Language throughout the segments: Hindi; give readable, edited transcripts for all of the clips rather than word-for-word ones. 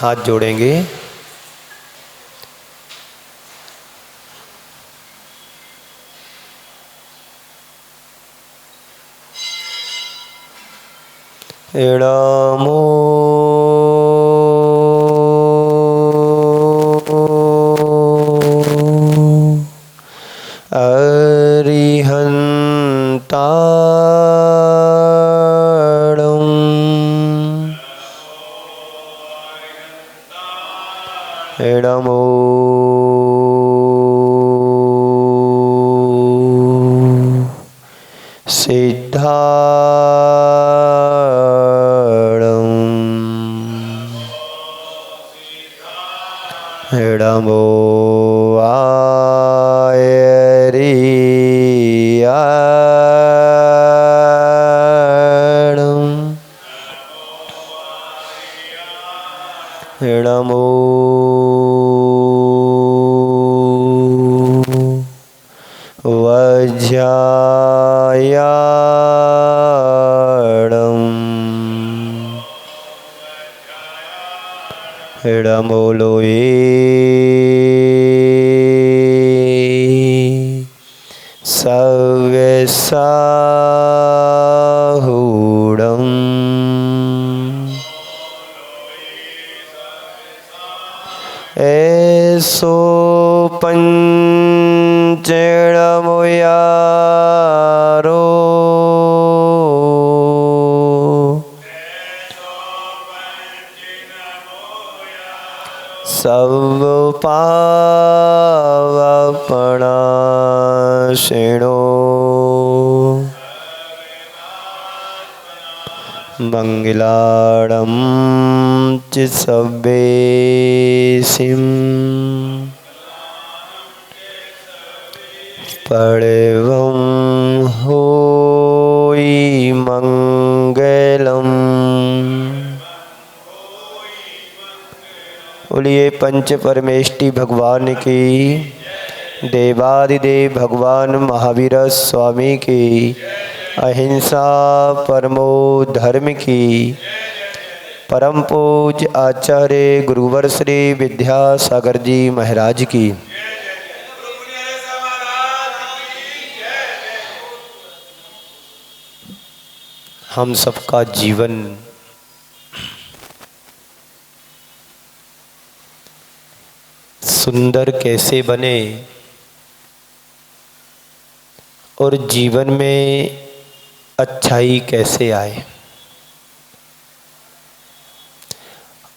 हाथ जोड़ेंगे। एड़मो अरिहंताणं एड़मो सिद्धाणं एड़मो आयरियाणं एड़मो वज्रायाणं एड़मो लोये सव्यसाहूढं ऐसो पंचेड़मो यारो सब पावपणाशिनो मंगलाणं च सब्बेसिं परमं होई मंगलम्। बोलिए पंच परमेष्टि भगवान की, देवादिदेव भगवान महावीर स्वामी की, अहिंसा परमो धर्म की, परम पूज्य आचार्य गुरुवर श्री विद्यासागर जी महाराज की। हम सबका जीवन सुंदर कैसे बने और जीवन में अच्छाई कैसे आए।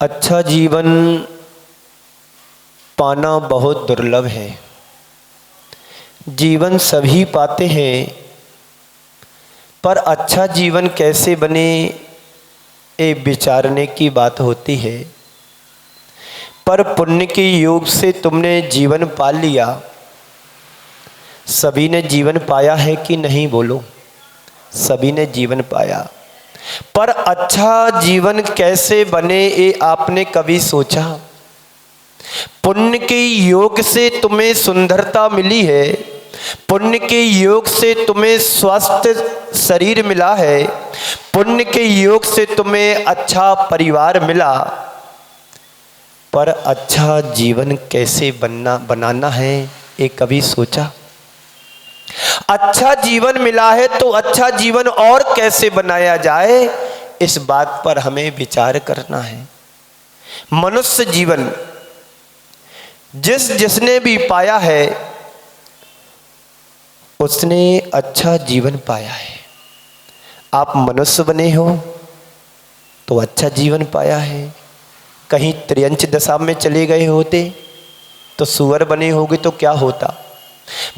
अच्छा जीवन पाना बहुत दुर्लभ है। जीवन सभी पाते हैं, पर अच्छा जीवन कैसे बने ये विचारने की बात होती है। पर पुण्य के योग से तुमने जीवन पा लिया। सभी ने जीवन पाया है कि नहीं, बोलो। सभी ने जीवन पाया, पर अच्छा जीवन कैसे बने ये आपने कभी सोचा? पुण्य के योग से तुम्हें सुंदरता मिली है, पुण्य के योग से तुम्हें स्वस्थ शरीर मिला है, पुण्य के योग से तुम्हें अच्छा परिवार मिला, पर अच्छा जीवन कैसे बनाना है ये कभी सोचा? अच्छा जीवन मिला है तो अच्छा जीवन और कैसे बनाया जाए, इस बात पर हमें विचार करना है। मनुष्य जीवन जिसने भी पाया है उसने अच्छा जीवन पाया है। आप मनुष्य बने हो तो अच्छा जीवन पाया है। कहीं त्रियंच दशा में चले गए होते तो सुअर बने होगे तो क्या होता,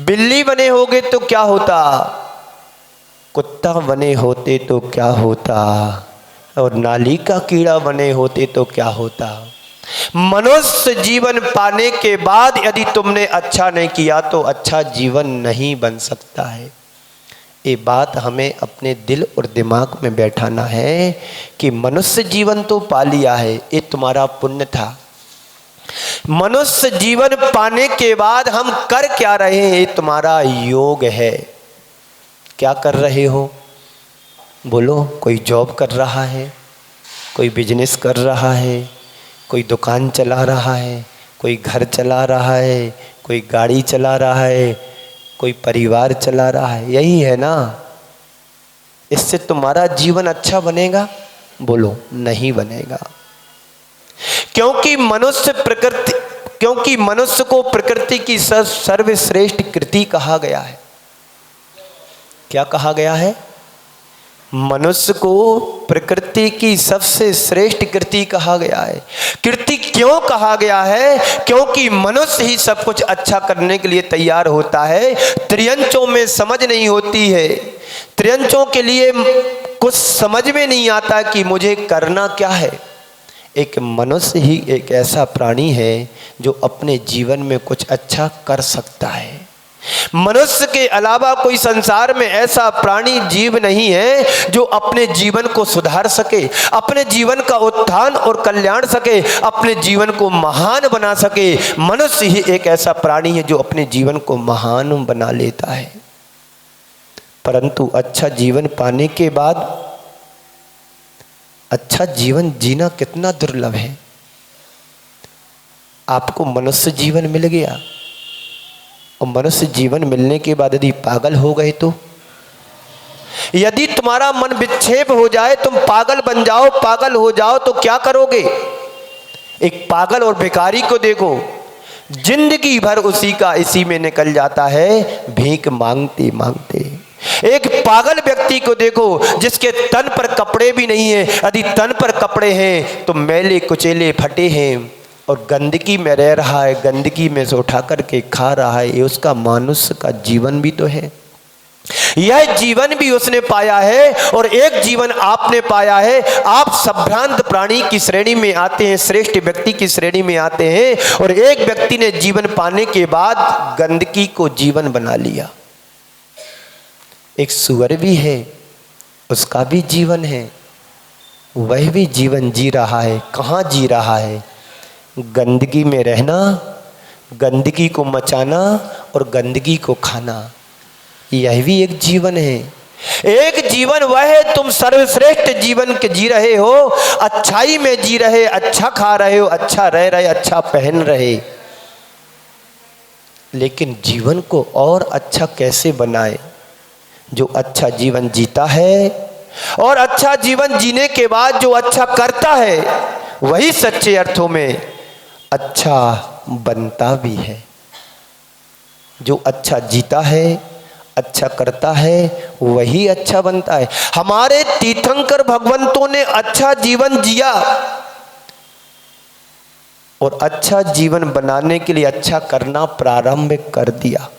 बिल्ली बने होगे तो क्या होता, कुत्ता बने होते तो क्या होता, और नाली का कीड़ा बने होते तो क्या होता। मनुष्य जीवन पाने के बाद यदि तुमने अच्छा नहीं किया तो अच्छा जीवन नहीं बन सकता है। ये बात हमें अपने दिल और दिमाग में बैठाना है कि मनुष्य जीवन तो पा लिया है, ये तुम्हारा पुण्य था। मनुष्य जीवन पाने के बाद हम कर क्या रहे हैं, ये तुम्हारा योग है। क्या कर रहे हो, बोलो। कोई जॉब कर रहा है, कोई बिजनेस कर रहा है, कोई दुकान चला रहा है, कोई घर चला रहा है, कोई गाड़ी चला रहा है, कोई परिवार चला रहा है, यही है ना। इससे तुम्हारा जीवन अच्छा बनेगा? बोलो, नहीं बनेगा। क्योंकि मनुष्य को प्रकृति की सर्वश्रेष्ठ कृति कहा गया है। क्या कहा गया है? मनुष्य को प्रकृति की सबसे श्रेष्ठ कृति कहा गया है। कृति क्यों कहा गया है? क्योंकि मनुष्य ही सब कुछ अच्छा करने के लिए तैयार होता है। त्रियंचों में समझ नहीं होती है, त्रियंचों के लिए कुछ समझ में नहीं आता कि मुझे करना क्या है। एक मनुष्य ही एक ऐसा प्राणी है जो अपने जीवन में कुछ अच्छा कर सकता है। मनुष्य के अलावा कोई संसार में ऐसा प्राणी जीव नहीं है जो अपने जीवन को सुधार सके, अपने जीवन का उत्थान और कल्याण सके, अपने जीवन को महान बना सके। मनुष्य ही एक ऐसा प्राणी है जो अपने जीवन को महान बना लेता है। परंतु अच्छा जीवन पाने के बाद अच्छा जीवन जीना कितना दुर्लभ है। आपको मनुष्य जीवन मिल गया और मनुष्य जीवन मिलने के बाद यदि पागल हो गए तो, यदि तुम्हारा मन विक्षेप हो जाए, तुम पागल बन जाओ, पागल हो जाओ तो क्या करोगे? एक पागल और भिखारी को देखो, जिंदगी भर उसी का इसी में निकल जाता है, भीख मांगते मांगते। एक पागल व्यक्ति को देखो जिसके तन पर कपड़े भी नहीं है, यदि तन पर कपड़े हैं तो मैले कुचेले फटे हैं और गंदगी में रह रहा है, गंदगी में से उठा करके खा रहा है। ये उसका मनुष्य का जीवन भी तो है। यह जीवन भी उसने पाया है और एक जीवन आपने पाया है। आप संभ्रांत प्राणी की श्रेणी में आते हैं, श्रेष्ठ व्यक्ति की श्रेणी में आते हैं। और एक व्यक्ति ने जीवन पाने के बाद गंदगी को जीवन बना लिया। एक सुअर भी है, उसका भी जीवन है, वह भी जीवन जी रहा है। कहाँ जी रहा है? गंदगी में रहना, गंदगी को मचाना और गंदगी को खाना, यह भी एक जीवन है। एक जीवन वह है, तुम सर्वश्रेष्ठ जीवन के जी रहे हो, अच्छाई में जी रहे, अच्छा खा रहे हो, अच्छा रह रहे, अच्छा पहन रहे। लेकिन जीवन को और अच्छा कैसे बनाए? जो अच्छा जीवन जीता है और अच्छा जीवन जीने के बाद जो अच्छा करता है, वही सच्चे अर्थों में अच्छा बनता भी है। जो अच्छा जीता है, अच्छा करता है, वही अच्छा बनता है। हमारे तीर्थंकर भगवंतों ने अच्छा जीवन जिया और अच्छा जीवन बनाने के लिए अच्छा करना प्रारंभ कर दिया।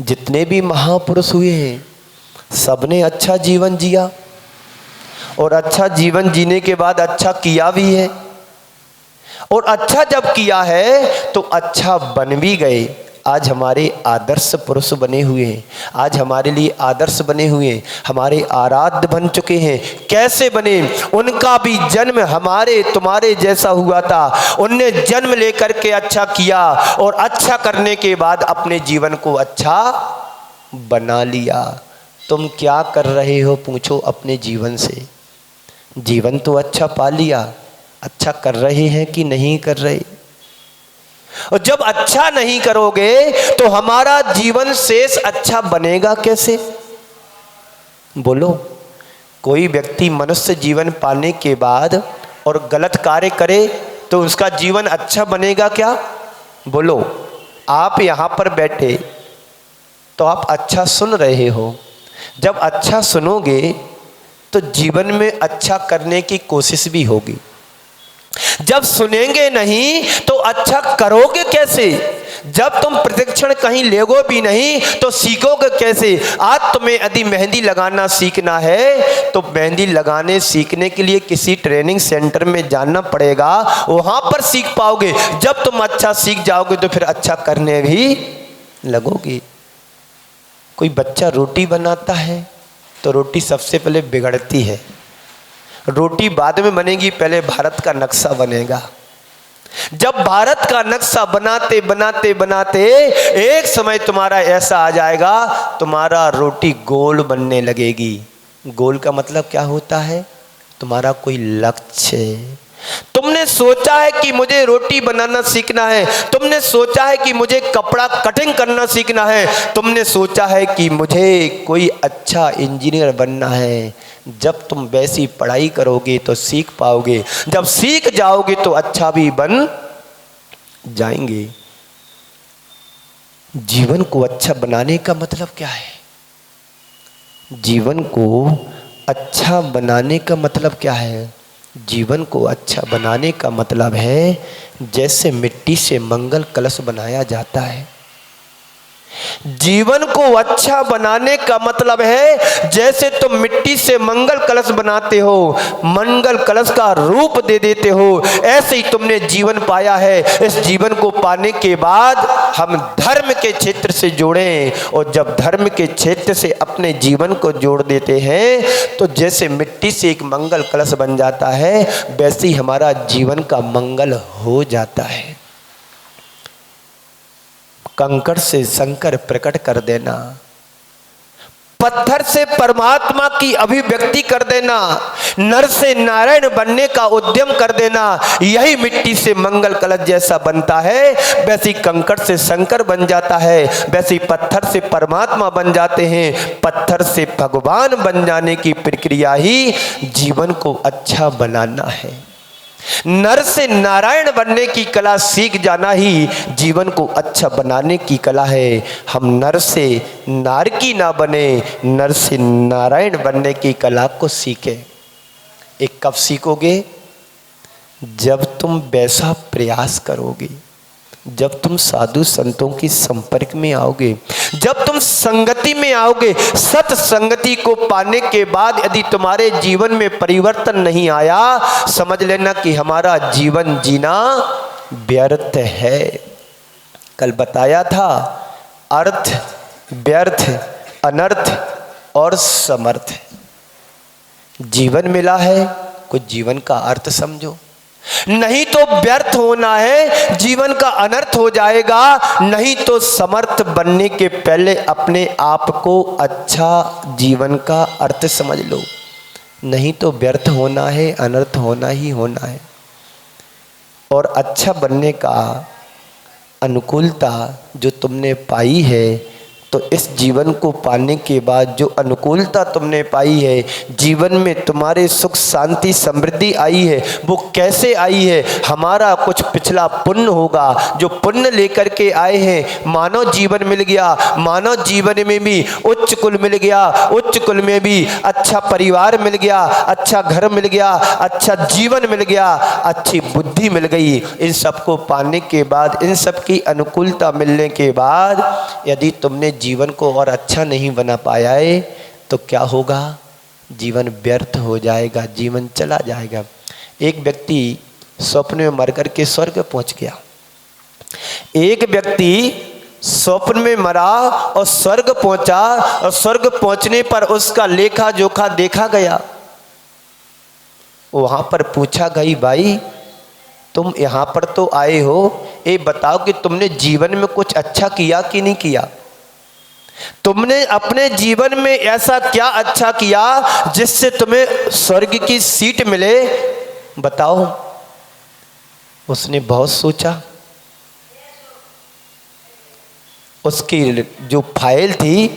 जितने भी महापुरुष हुए हैं, सबने अच्छा जीवन जिया और अच्छा जीवन जीने के बाद अच्छा किया भी है। और अच्छा जब किया है तो अच्छा बन भी गए। आज हमारे आदर्श पुरुष बने हुए हैं, आज हमारे लिए आदर्श बने हुए हैं, हमारे आराध्य बन चुके हैं। कैसे बने? उनका भी जन्म हमारे तुम्हारे जैसा हुआ था। उनने जन्म लेकर के अच्छा किया और अच्छा करने के बाद अपने जीवन को अच्छा बना लिया। तुम क्या कर रहे हो पूछो अपने जीवन से। जीवन तो अच्छा पा लिया, अच्छा कर रहे हैं कि नहीं कर रहे? और जब अच्छा नहीं करोगे तो हमारा जीवन शेष अच्छा बनेगा कैसे? बोलो। कोई व्यक्ति मनुष्य जीवन पाने के बाद और गलत कार्य करे तो उसका जीवन अच्छा बनेगा क्या? बोलो। आप यहाँ पर बैठे तो आप अच्छा सुन रहे हो। जब अच्छा सुनोगे तो जीवन में अच्छा करने की कोशिश भी होगी। जब सुनेंगे नहीं तो अच्छा करोगे कैसे? जब तुम प्रतिक्षण कहीं लेगो भी नहीं तो सीखोगे कैसे? आज तुम्हें यदि मेहंदी लगाना सीखना है तो मेहंदी लगाने सीखने के लिए किसी ट्रेनिंग सेंटर में जाना पड़ेगा, वहां पर सीख पाओगे। जब तुम अच्छा सीख जाओगे तो फिर अच्छा करने भी लगोगे। कोई बच्चा रोटी बनाता है तो रोटी सबसे पहले बिगड़ती है, रोटी बाद में बनेगी, पहले भारत का नक्शा बनेगा। जब भारत का नक्शा बनाते बनाते बनाते एक समय तुम्हारा ऐसा आ जाएगा, तुम्हारा रोटी गोल बनने लगेगी। गोल का मतलब क्या होता है? तुम्हारा कोई लक्ष्य है। तुम तुमने सोचा है कि मुझे रोटी बनाना सीखना है, तुमने सोचा है कि मुझे कपड़ा कटिंग करना सीखना है, तुमने सोचा है कि मुझे कोई अच्छा इंजीनियर बनना है। जब तुम वैसी पढ़ाई करोगे तो सीख पाओगे, जब सीख जाओगे तो अच्छा भी बन जाएंगे। जीवन को अच्छा बनाने का मतलब क्या है? जीवन को अच्छा बनाने का मतलब क्या है? जीवन को अच्छा बनाने का मतलब है जैसे मिट्टी से मंगल कलश बनाया जाता है। जीवन को अच्छा बनाने का मतलब है जैसे तुम मिट्टी से मंगल कलश बनाते हो, मंगल कलश का रूप दे देते हो, ऐसे ही तुमने जीवन पाया है। इस जीवन को पाने के बाद हम धर्म के क्षेत्र से जोड़ें, और जब धर्म के क्षेत्र से अपने जीवन को जोड़ देते हैं तो जैसे मिट्टी से एक मंगल कलश बन जाता है, वैसे ही हमारा जीवन का मंगल हो जाता है। कंकड़ से शंकर प्रकट कर देना, पत्थर से परमात्मा की अभिव्यक्ति कर देना, नर से नारायण बनने का उद्यम कर देना, यही मिट्टी से मंगल कलश जैसा बनता है। वैसे कंकड़ से शंकर बन जाता है, वैसे पत्थर से परमात्मा बन जाते हैं। पत्थर से भगवान बन जाने की प्रक्रिया ही जीवन को अच्छा बनाना है। नर से नारायण बनने की कला सीख जाना ही जीवन को अच्छा बनाने की कला है। हम नर से नार की ना बने, नर से नारायण बनने की कला को सीखें। एक कब सीखोगे? जब तुम वैसा प्रयास करोगे, जब तुम साधु संतों की संपर्क में आओगे, जब तुम संगति में आओगे। सत संगति को पाने के बाद यदि तुम्हारे जीवन में परिवर्तन नहीं आया, समझ लेना कि हमारा जीवन जीना व्यर्थ है। कल बताया था अर्थ, व्यर्थ, अनर्थ और समर्थ। जीवन मिला है, कुछ जीवन का अर्थ समझो, नहीं तो व्यर्थ होना है, जीवन का अनर्थ हो जाएगा। नहीं तो समर्थ बनने के पहले अपने आप को अच्छा जीवन का अर्थ समझ लो, नहीं तो व्यर्थ होना है, अनर्थ होना ही होना है। और अच्छा बनने का अनुकूलता जो तुमने पाई है, तो इस जीवन को पाने के बाद जो अनुकूलता तुमने पाई है, जीवन में तुम्हारे सुख शांति समृद्धि आई है, वो कैसे आई है? हमारा कुछ पिछला पुण्य होगा, जो पुण्य लेकर के आए हैं। मानव जीवन मिल गया, मानव जीवन में भी उच्च कुल मिल गया, उच्च कुल में भी अच्छा परिवार मिल गया, अच्छा घर मिल गया, अच्छा जीवन मिल गया, अच्छी बुद्धि मिल गई। इन सबको पाने के बाद, इन सब की अनुकूलता मिलने के बाद यदि तुमने जीवन को और अच्छा नहीं बना पाया है तो क्या होगा? जीवन व्यर्थ हो जाएगा, जीवन चला जाएगा। एक व्यक्ति स्वप्न में मर करके स्वर्ग पहुंच गया। एक व्यक्ति स्वप्न में मरा और स्वर्ग पहुंचा, और स्वर्ग पहुंचने पर उसका लेखा जोखा देखा गया। वहां पर पूछा गई, भाई तुम यहां पर तो आए हो, ये बताओ कि तुमने जीवन में कुछ अच्छा किया कि नहीं किया? तुमने अपने जीवन में ऐसा क्या अच्छा किया जिससे तुम्हें स्वर्ग की सीट मिले? बताओ। उसने बहुत सोचा, उसकी जो फाइल थी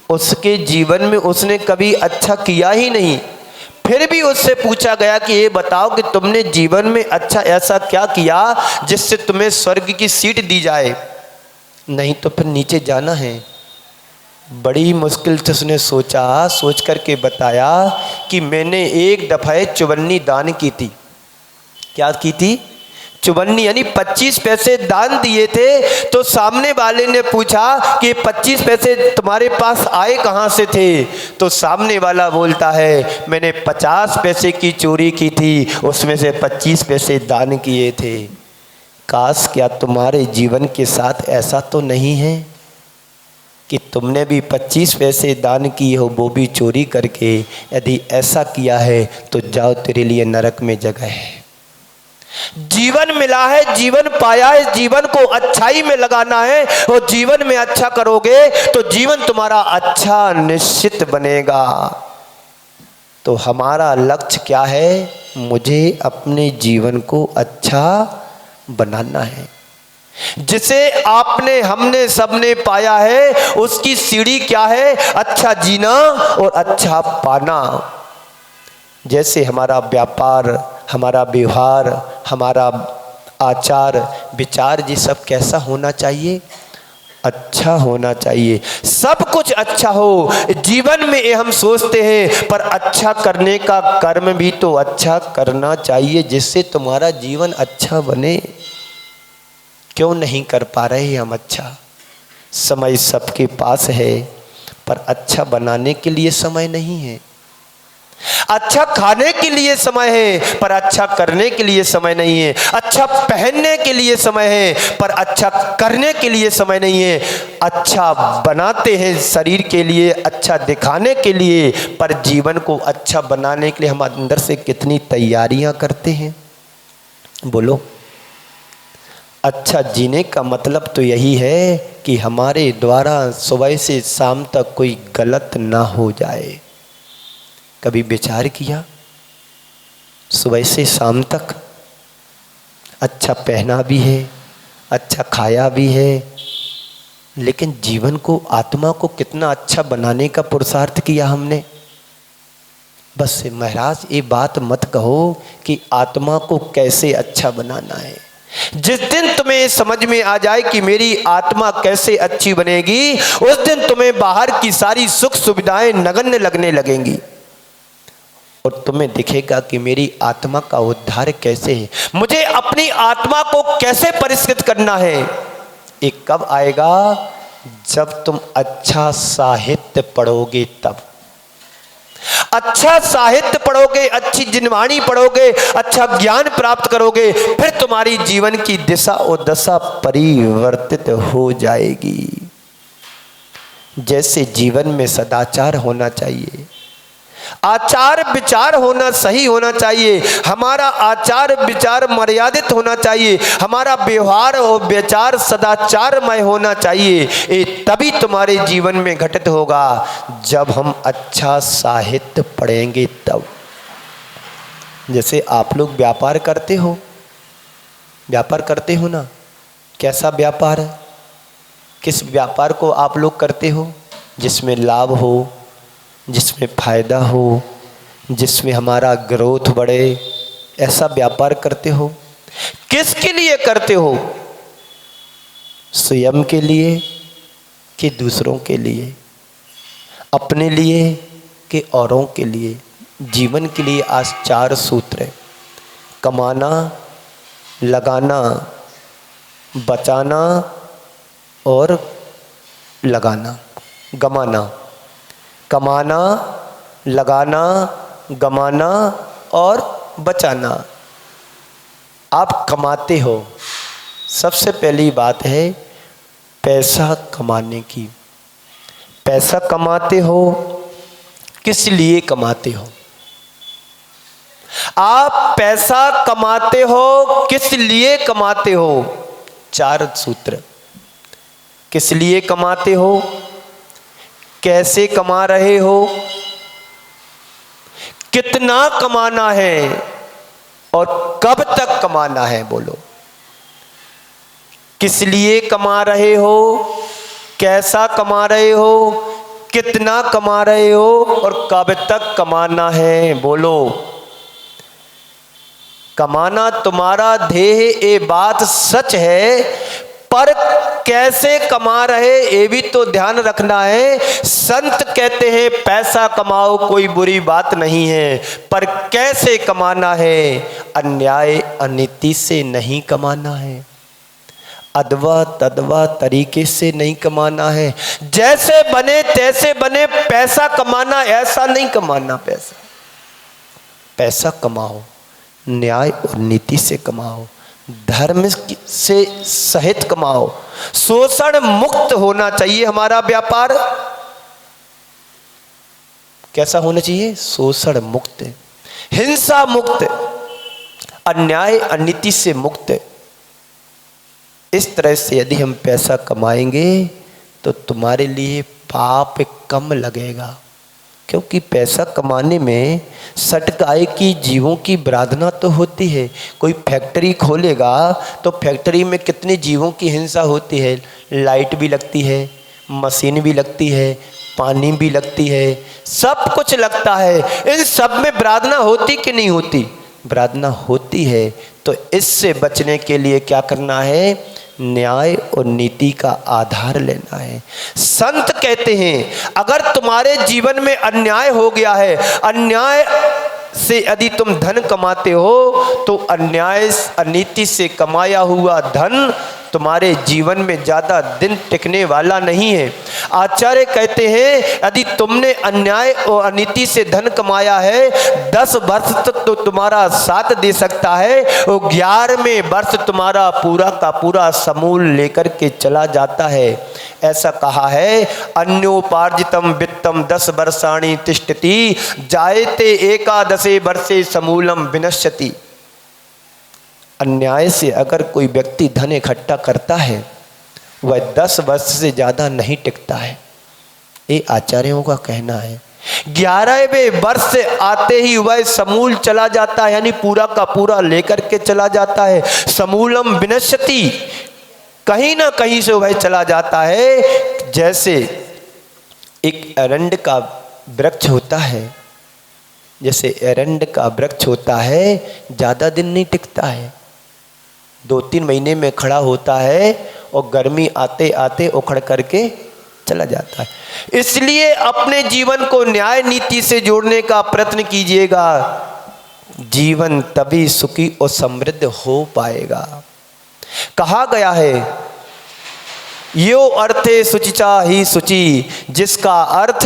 उसके जीवन में उसने कभी अच्छा किया ही नहीं। फिर भी उससे पूछा गया कि ये बताओ कि तुमने जीवन में अच्छा ऐसा क्या किया जिससे तुम्हें स्वर्ग की सीट दी जाए? नहीं तो फिर नीचे जाना है। बड़ी मुश्किल से उसने सोचा, सोच करके बताया कि मैंने एक दफ़ा चुवन्नी दान की थी। क्या की थी? चुवन्नी, यानी 25 पैसे दान दिए थे। तो सामने वाले ने पूछा कि 25 पैसे तुम्हारे पास आए कहाँ से थे? तो सामने वाला बोलता है, मैंने 50 पैसे की चोरी की थी, उसमें से 25 पैसे दान किए थे। काश क्या तुम्हारे जीवन के साथ ऐसा तो नहीं है कि तुमने भी 25 पैसे दान किए हो, वो भी चोरी करके? यदि ऐसा किया है तो जाओ, तेरे लिए नरक में जगह है। जीवन मिला है, जीवन पाया है, जीवन को अच्छाई में लगाना है। और जीवन में अच्छा करोगे तो जीवन तुम्हारा अच्छा निश्चित बनेगा। तो हमारा लक्ष्य क्या है? मुझे अपने जीवन को अच्छा बनाना है। जिसे आपने हमने सबने पाया है उसकी सीढ़ी क्या है? अच्छा जीना और अच्छा पाना। जैसे हमारा व्यापार, हमारा व्यवहार, हमारा आचार विचार, ये सब कैसा होना चाहिए? अच्छा होना चाहिए। सब कुछ अच्छा हो जीवन में, ये हम सोचते हैं, पर अच्छा करने का कर्म भी तो अच्छा करना चाहिए जिससे तुम्हारा जीवन अच्छा बने। क्यों नहीं कर पा रहे हम अच्छा? समय सबके पास है पर अच्छा बनाने के लिए समय नहीं है। अच्छा खाने के लिए समय है पर अच्छा करने के लिए समय नहीं है। अच्छा पहनने के लिए समय है पर अच्छा करने के लिए समय नहीं है। अच्छा बनाते हैं शरीर के लिए, अच्छा दिखाने के लिए, पर जीवन को अच्छा बनाने के लिए हम अंदर से कितनी तैयारियां करते हैं? बोलो। अच्छा जीने का मतलब तो यही है कि हमारे द्वारा सुबह से शाम तक कोई गलत ना हो जाए। कभी विचार किया? सुबह से शाम तक अच्छा पहना भी है, अच्छा खाया भी है, लेकिन जीवन को, आत्मा को कितना अच्छा बनाने का पुरुषार्थ किया हमने। बस महाराज ये बात मत कहो कि आत्मा को कैसे अच्छा बनाना है। जिस दिन तुम्हें समझ में आ जाए कि मेरी आत्मा कैसे अच्छी बनेगी, उस दिन तुम्हें बाहर की सारी सुख सुविधाएं नगण्य लगने लगेंगी और तुम्हें दिखेगा कि मेरी आत्मा का उद्धार कैसे है, मुझे अपनी आत्मा को कैसे परिष्कृत करना है। ये कब आएगा? जब तुम अच्छा साहित्य पढ़ोगे तब। अच्छा साहित्य पढ़ोगे, अच्छी जिनवाणी पढ़ोगे, अच्छा ज्ञान प्राप्त करोगे, फिर तुम्हारी जीवन की दिशा और दशा परिवर्तित हो जाएगी। जैसे जीवन में सदाचार होना चाहिए, आचार विचार होना सही होना चाहिए, हमारा आचार विचार मर्यादित होना चाहिए, हमारा व्यवहार और विचार सदाचारमय होना चाहिए। ये तभी तुम्हारे जीवन में घटित होगा जब हम अच्छा साहित्य पढ़ेंगे तब। जैसे आप लोग व्यापार करते हो, व्यापार करते हो ना? कैसा व्यापार है? किस व्यापार को आप लोग करते हो? जिसमें लाभ हो, जिसमें फायदा हो, जिसमें हमारा ग्रोथ बढ़े, ऐसा व्यापार करते हो। किसके लिए करते हो? स्वयं के लिए कि दूसरों के लिए? अपने लिए कि औरों के लिए? जीवन के लिए आज 4 सूत्र है: कमाना, लगाना, बचाना और लगाना, गमाना। कमाना, लगाना, गमाना और बचाना। आप कमाते हो, सबसे पहली बात है पैसा कमाने की। पैसा कमाते हो, किस लिए कमाते हो? आप पैसा कमाते हो, किस लिए कमाते हो? 4 सूत्र। किस लिए कमाते हो? कैसे कमा रहे हो? कितना कमाना है और कब तक कमाना है? बोलो। किस लिए कमा रहे हो? कैसा कमा रहे हो? कितना कमा रहे हो और कब तक कमाना है? बोलो। कमाना तुम्हारा ध्येय, ये बात सच है, पर कैसे कमा रहे ये भी तो ध्यान रखना है। संत कहते हैं पैसा कमाओ कोई बुरी बात नहीं है, पर कैसे कमाना है? अन्याय अनीति से नहीं कमाना है, अदवा तदवा तरीके से नहीं कमाना है। जैसे बने तैसे बने पैसा कमाना, ऐसा नहीं कमाना। पैसा कमाओ, न्याय और नीति से कमाओ, धर्म से सहित कमाओ। शोषण मुक्त होना चाहिए हमारा व्यापार। कैसा होना चाहिए? शोषण मुक्त, हिंसा मुक्त, अन्याय अनीति से मुक्त। इस तरह से यदि हम पैसा कमाएंगे तो तुम्हारे लिए पाप कम लगेगा। क्योंकि पैसा कमाने में सटकाए की जीवों की बराधना तो होती है। कोई फैक्ट्री खोलेगा तो फैक्ट्री में कितने जीवों की हिंसा होती है, लाइट भी लगती है, मशीन भी लगती है, पानी भी लगती है, सब कुछ लगता है। इन सब में बराधना होती कि नहीं होती? बराधना होती है। तो इससे बचने के लिए क्या करना है? न्याय और नीति का आधार लेना है। संत कहते हैं अगर तुम्हारे जीवन में अन्याय हो गया है, अन्याय से यदि तुम धन कमाते हो तो अन्याय अनीति से कमाया हुआ धन तुम्हारे जीवन में ज़्यादा दिन टिकने वाला नहीं है। आचार्य कहते हैं यदि तुमने अन्याय और अनीति से धन कमाया है 10 वर्ष तक तो तुम्हारा साथ दे सकता है, और 11वें वर्ष तुम्हारा पूरा का पूरा समूल लेकर के चला जाता है। ऐसा कहा है अन्योपार्जितम वित्तम 10 वर्षाणि तिष्ठति जायते एकादशे वर्षे समूलम विनश्यति। अन्याय से अगर कोई व्यक्ति धन इकट्ठा करता है वह 10 वर्ष से ज़्यादा नहीं टिकता है, ये आचार्यों का कहना है। 11वें वर्ष से आते ही वह समूल चला जाता है, यानी पूरा का पूरा लेकर के चला जाता है। समूलम विनश्यति, कहीं ना कहीं से वह चला जाता है। जैसे एक एरंड का वृक्ष होता है, जैसे एरंड का वृक्ष होता है, ज़्यादा दिन नहीं टिकता है, 2-3 महीने में खड़ा होता है और गर्मी आते आते उखड़ करके चला जाता है। इसलिए अपने जीवन को न्याय नीति से जोड़ने का प्रयत्न कीजिएगा, जीवन तभी सुखी और समृद्ध हो पाएगा। कहा गया है यो अर्थे शुचिचा ही शुचि, जिसका अर्थ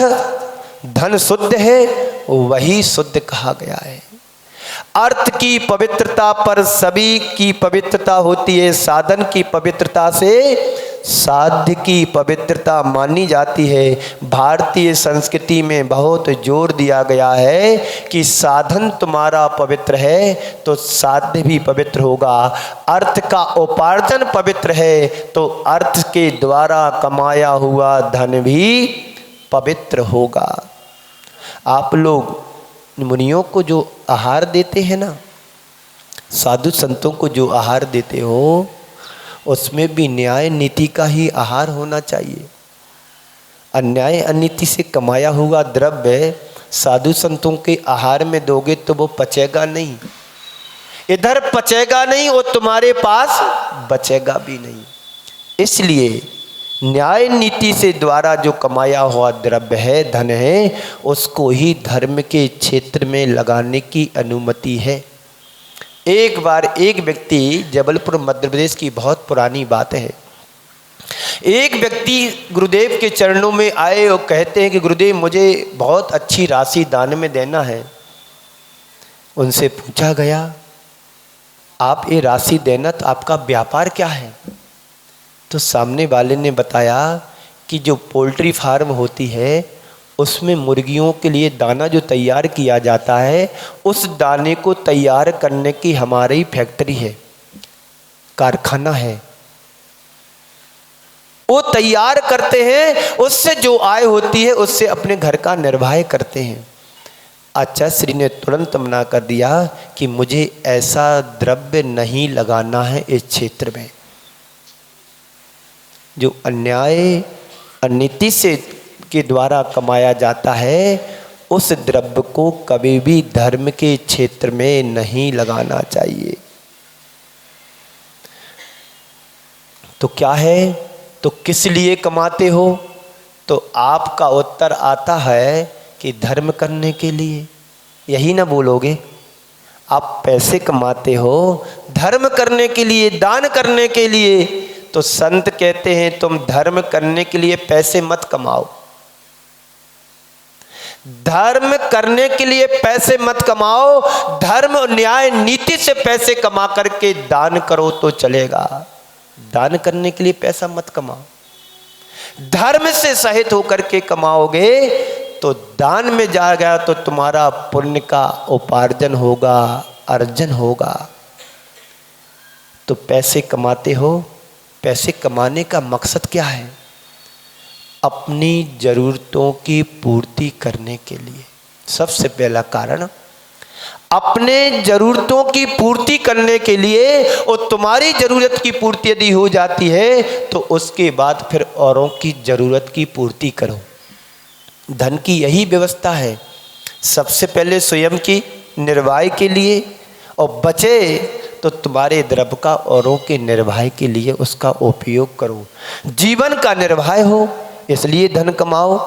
धन शुद्ध है वही शुद्ध कहा गया है। अर्थ की पवित्रता पर सभी की पवित्रता होती है, साधन की पवित्रता से साध्य की पवित्रता मानी जाती है। भारतीय संस्कृति में बहुत जोर दिया गया है कि साधन तुम्हारा पवित्र है तो साध्य भी पवित्र होगा। अर्थ का उपार्जन पवित्र है तो अर्थ के द्वारा कमाया हुआ धन भी पवित्र होगा। आप लोग मुनियों को जो आहार देते हैं ना, साधु संतों को जो आहार देते हो, उसमें भी न्याय नीति का ही आहार होना चाहिए। अन्याय अनीति से कमाया हुआ द्रव्य साधु संतों के आहार में दोगे तो वो पचेगा नहीं, इधर पचेगा नहीं और तुम्हारे पास बचेगा भी नहीं। इसलिए न्याय नीति से द्वारा जो कमाया हुआ द्रव्य है, धन है, उसको ही धर्म के क्षेत्र में लगाने की अनुमति है। एक बार एक व्यक्ति, जबलपुर मध्य प्रदेश की बहुत पुरानी बात है, एक व्यक्ति गुरुदेव के चरणों में आए और कहते हैं कि गुरुदेव मुझे बहुत अच्छी राशि दान में देना है। उनसे पूछा गया आप ये राशि देना तो आपका व्यापार क्या है? तो सामने वाले ने बताया कि जो पोल्ट्री फार्म होती है उसमें मुर्गियों के लिए दाना जो तैयार किया जाता है, उस दाने को तैयार करने की हमारी फैक्ट्री है, कारखाना है, वो तैयार करते हैं, उससे जो आय होती है उससे अपने घर का निर्वाह करते हैं। आचार्य श्री ने तुरंत मना कर दिया कि मुझे ऐसा द्रव्य नहीं लगाना है इस क्षेत्र में। जो अन्याय अनीति से के द्वारा कमाया जाता है उस द्रव्य को कभी भी धर्म के क्षेत्र में नहीं लगाना चाहिए। तो क्या है, तो किस लिए कमाते हो? तो आपका उत्तर आता है कि धर्म करने के लिए। यही ना बोलोगे? आप पैसे कमाते हो धर्म करने के लिए, दान करने के लिए। तो संत कहते हैं तुम धर्म करने के लिए पैसे मत कमाओ, धर्म करने के लिए पैसे मत कमाओ, धर्म न्याय नीति से पैसे कमा करके दान करो तो चलेगा। दान करने के लिए पैसा मत कमाओ, धर्म से सहित होकर के कमाओगे तो दान में जा गया तो तुम्हारा पुण्य का उपार्जन होगा, अर्जन होगा। तो पैसे कमाते हो, पैसे कमाने का मकसद क्या है? अपनी ज़रूरतों की पूर्ति करने के लिए। सबसे पहला कारण, अपने ज़रूरतों की पूर्ति करने के लिए, और तुम्हारी ज़रूरत की पूर्ति यदि हो जाती है तो उसके बाद फिर औरों की ज़रूरत की पूर्ति करो। धन की यही व्यवस्था है, सबसे पहले स्वयं की निर्वाह के लिए, और बचे तो तुम्हारे द्रव्य का औरों के निर्वाह के लिए उसका उपयोग करो। जीवन का निर्वाह हो इसलिए धन कमाओ,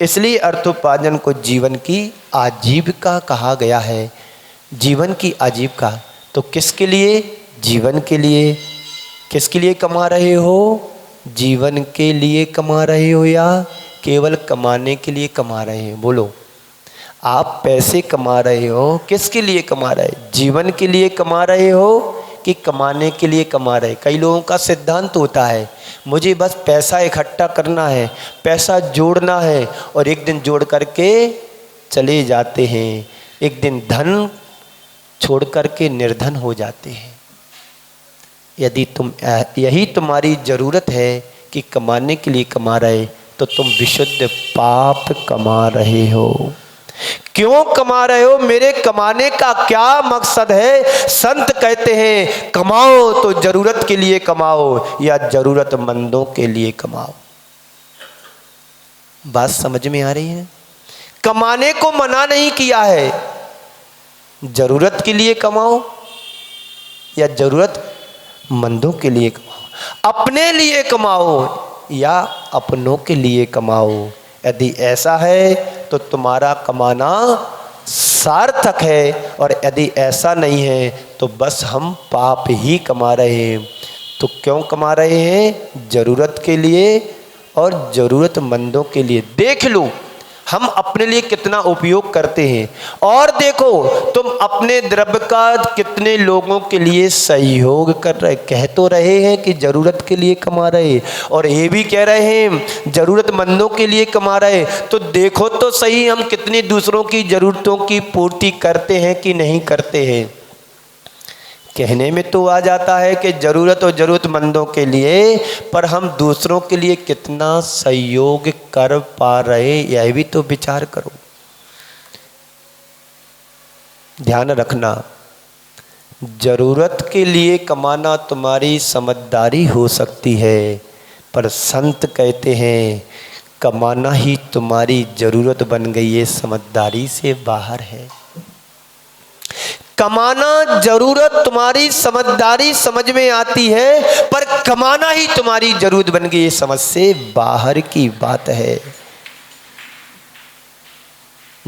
इसलिए अर्थोपार्जन को जीवन की आजीविका कहा गया है। जीवन की आजीविका तो किसके लिए? जीवन के लिए। किसके लिए कमा रहे हो? जीवन के लिए कमा रहे हो या केवल कमाने के लिए कमा रहे हो? बोलो, आप पैसे कमा रहे हो, किसके लिए कमा रहे? जीवन के लिए कमा रहे हो कि कमाने के लिए कमा रहे? कई लोगों का सिद्धांत होता है, मुझे बस पैसा इकट्ठा करना है, पैसा जोड़ना है, और एक दिन जोड़ करके चले जाते हैं, एक दिन धन छोड़ करके निर्धन हो जाते हैं। यदि यही तुम्हारी ज़रूरत है कि कमाने के लिए कमा रहे, तो तुम विशुद्ध पाप कमा रहे हो। क्यों कमा रहे हो? मेरे कमाने का क्या मकसद है? संत कहते हैं कमाओ तो जरूरत के लिए कमाओ या जरूरतमंदों के लिए कमाओ। बात समझ में आ रही है? कमाने को मना नहीं किया है, जरूरत के लिए कमाओ या जरूरतमंदों के लिए कमाओ, अपने लिए कमाओ या अपनों के लिए कमाओ। यदि ऐसा है तो तुम्हारा कमाना सार्थक है, और यदि ऐसा नहीं है तो बस हम पाप ही कमा रहे हैं। तो क्यों कमा रहे हैं? ज़रूरत के लिए और ज़रूरतमंदों के लिए। देख लो हम अपने लिए कितना उपयोग करते हैं, और देखो तुम अपने द्रव्य का कितने लोगों के लिए सहयोग कर रहे। कह तो रहे हैं कि ज़रूरत के लिए कमा रहे, और ये भी कह रहे हैं ज़रूरतमंदों के लिए कमा रहे। तो देखो तो सही हम कितने दूसरों की ज़रूरतों की पूर्ति करते हैं कि नहीं करते हैं। कहने में तो आ जाता है कि ज़रूरत और ज़रूरतमंदों के लिए, पर हम दूसरों के लिए कितना सहयोग कर पा रहे, यह भी तो विचार करो। ध्यान रखना, ज़रूरत के लिए कमाना तुम्हारी समझदारी हो सकती है, पर संत कहते हैं कमाना ही तुम्हारी ज़रूरत बन गई है, समझदारी से बाहर है। कमाना जरूरत तुम्हारी समझदारी समझ में आती है, पर कमाना ही तुम्हारी जरूरत बन गई, ये समझ से बाहर की बात है।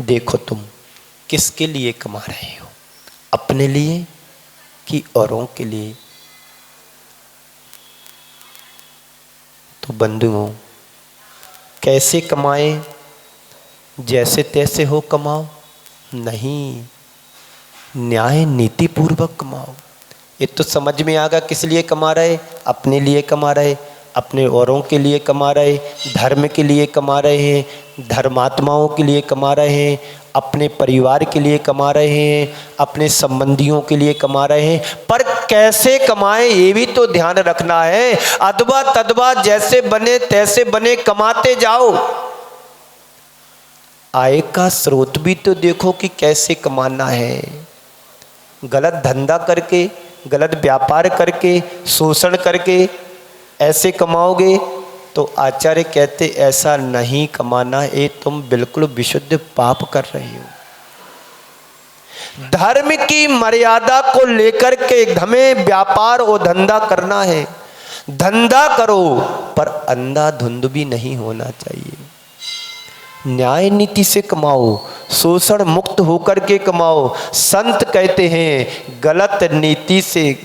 देखो तुम किसके लिए कमा रहे हो, अपने लिए कि औरों के लिए? तो बंधुओं, कैसे कमाएं? जैसे तैसे हो कमाओ? नहीं, न्याय नीति पूर्वक कमाओ। ये तो समझ में आ गया किस लिए कमा रहे? अपने लिए कमा रहे, अपने औरों के लिए कमा रहे, धर्म के लिए कमा रहे हैं, धर्मात्माओं के लिए कमा रहे हैं, अपने परिवार के लिए कमा रहे हैं, अपने संबंधियों के लिए कमा रहे हैं। पर कैसे कमाएं ये भी तो ध्यान रखना है। अदबा तदबा जैसे बने तैसे बने, कमाते जाओ। आय का स्रोत भी तो देखो कि कैसे कमाना है। गलत धंधा करके, गलत व्यापार करके, शोषण करके ऐसे कमाओगे तो आचार्य कहते ऐसा नहीं कमाना, ये तुम बिल्कुल विशुद्ध पाप कर रहे हो। धर्म की मर्यादा को लेकर के हमें व्यापार और धंधा करना है। धंधा करो पर अंधाधुंध भी नहीं होना चाहिए। न्याय नीति से कमाओ, शोषण मुक्त होकर के कमाओ। संत कहते हैं गलत नीति से,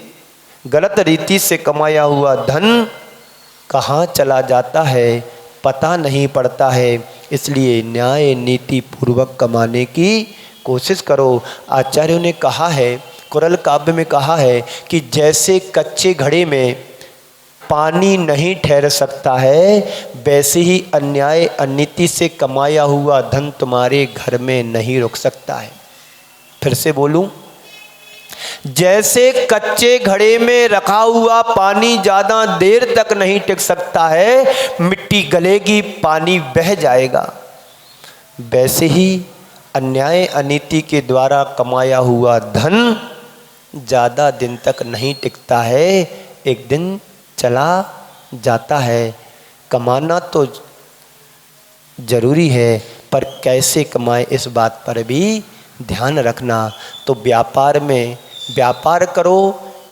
गलत रीति से कमाया हुआ धन कहाँ चला जाता है पता नहीं पड़ता है। इसलिए न्याय नीति पूर्वक कमाने की कोशिश करो। आचार्यों ने कहा है, कुरल काव्य में कहा है कि जैसे कच्चे घड़े में पानी नहीं ठहर सकता है, वैसे ही अन्याय अनीति से कमाया हुआ धन तुम्हारे घर में नहीं रुक सकता है। फिर से बोलूं, जैसे कच्चे घड़े में रखा हुआ पानी ज़्यादा देर तक नहीं टिक सकता है, मिट्टी गलेगी, पानी बह जाएगा। वैसे ही अन्याय अनीति के द्वारा कमाया हुआ धन ज़्यादा दिन तक नहीं टिकता है, एक दिन चला जाता है। कमाना तो जरूरी है, पर कैसे कमाए इस बात पर भी ध्यान रखना। तो व्यापार में व्यापार करो,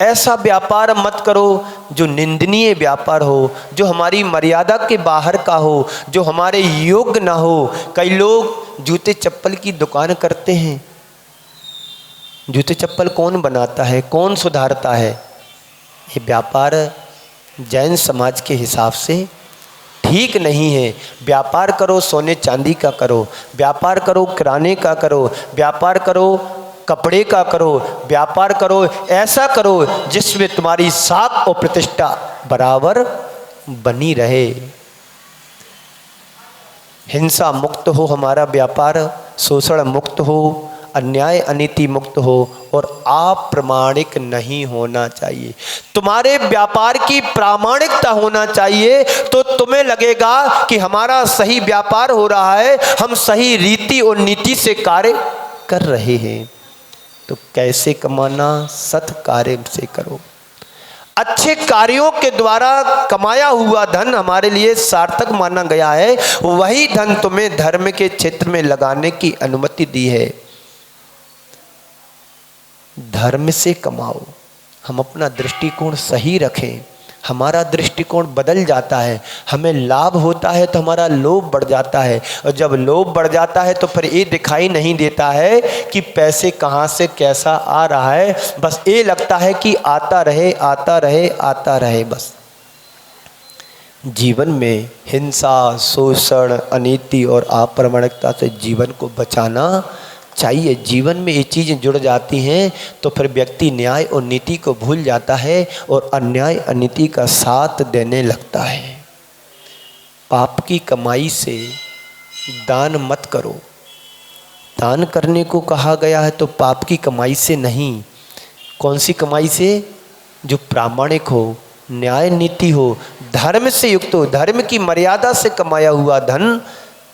ऐसा व्यापार मत करो जो निंदनीय व्यापार हो, जो हमारी मर्यादा के बाहर का हो, जो हमारे योग्य ना हो। कई लोग जूते चप्पल की दुकान करते हैं। जूते चप्पल कौन बनाता है, कौन सुधारता है? ये व्यापार जैन समाज के हिसाब से ठीक नहीं है। व्यापार करो सोने चांदी का करो, व्यापार करो किराने का करो, व्यापार करो कपड़े का करो, व्यापार करो ऐसा करो जिसमें तुम्हारी साख और प्रतिष्ठा बराबर बनी रहे। हिंसा मुक्त हो हमारा व्यापार, शोषण मुक्त हो, अन्याय अनीति मुक्त हो और अप्रामाणिक नहीं होना चाहिए। तुम्हारे व्यापार की प्रामाणिकता होना चाहिए, तो तुम्हें लगेगा कि हमारा सही व्यापार हो रहा है, हम सही रीति और नीति से कार्य कर रहे हैं। तो कैसे कमाना? सत् कार्य से करो। अच्छे कार्यों के द्वारा कमाया हुआ धन हमारे लिए सार्थक माना गया है। वही धन तुम्हें धर्म के क्षेत्र में लगाने की अनुमति दी है। धर्म से कमाओ। हम अपना दृष्टिकोण सही रखें, हमारा दृष्टिकोण बदल जाता है। हमें लाभ होता है तो हमारा लोभ बढ़ जाता है, और जब लोभ बढ़ जाता है तो फिर ये दिखाई नहीं देता है कि पैसे कहाँ से कैसा आ रहा है। बस ये लगता है कि आता रहे आता रहे आता रहे। बस जीवन में हिंसा, शोषण, अनीति और अप्रामाणिकता से जीवन को बचाना चाहिए। जीवन में ये चीज़ें जुड़ जाती हैं तो फिर व्यक्ति न्याय और नीति को भूल जाता है और अन्याय अनीति का साथ देने लगता है। पाप की कमाई से दान मत करो। दान करने को कहा गया है तो पाप की कमाई से नहीं। कौन सी कमाई से? जो प्रामाणिक हो, न्याय नीति हो, धर्म से युक्त हो। धर्म की मर्यादा से कमाया हुआ धन